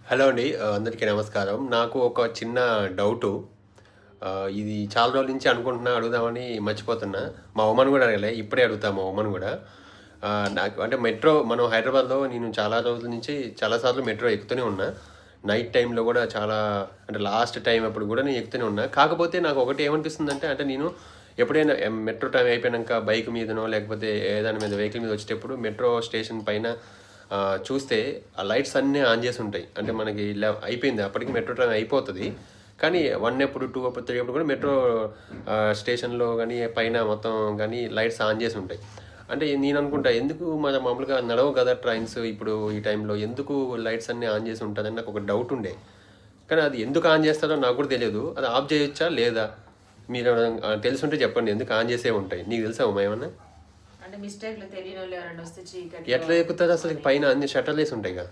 Hello అండి. అందరికీ నమస్కారం. నాకు ఒక చిన్న డౌటు. ఇది చాలా రోజుల నుంచి అనుకుంటున్నా అడుగుదామని మర్చిపోతున్నా. మా అమ్మని గూడా అడగలే. ఇప్పుడే అడుగుతా మా అమ్మని గూడా. నాకు అంటే మెట్రో మనం హైదరాబాద్‌లో నేను చాలా రోజుల నుంచి చాలా సార్లు మెట్రో ఎక్కుతూనే ఉన్నా. నైట్ టైమ్‌లో గూడా చాలా అంటే లాస్ట్ టైమ్ అప్పుడు గూడా నేను ఎక్కుతూనే ఉన్నా. కాకపోతే నాకు ఒకటి ఏమనిపిస్తుందంటే అంటే నేను ఎప్పుడైనా మెట్రో టైమ్ అయిపోయినంక బైక్ మీదనో లేకపోతే ఏదాని మీద వెహికల్ మీద వచ్చేటప్పుడు మెట్రో స్టేషన్ పైన చూస్తే ఆ లైట్స్ అన్నీ ఆన్ చేసి ఉంటాయి. అంటే మనకి అయిపోయింది అప్పటికి మెట్రో ట్రైన్ అయిపోతుంది. కానీ 1 ఎప్పుడు 2 అప్పుడు 3 అప్పుడు కూడా మెట్రో స్టేషన్లో కానీ పైన మొత్తం కానీ లైట్స్ ఆన్ చేసి ఉంటాయి. అంటే నేను అనుకుంటా ఎందుకు మన మామూలుగా నడవు కదా ట్రైన్స్ ఇప్పుడు ఈ టైంలో ఎందుకు లైట్స్ అన్నీ ఆన్ చేసి ఉంటుందని నాకు ఒక డౌట్ ఉండే. కానీ అది ఎందుకు ఆన్ చేస్తారో నాకు కూడా తెలియదు. అది ఆఫ్ చేయొచ్చా లేదా? మీరు తెలుసుంటే చెప్పండి. ఎందుకు ఆన్ చేసే ఉంటాయి నీకు తెలుసా ఏమన్నా? అంటే మిస్టేక్‌లో తెలియనోళ్ళు ఎవరైనా వస్తే చీకట్లో ఎట్లా ఎక్కుతుంది అసలు? పైన అన్ని షట్టర్లు వేసి ఉంటాయి కదా.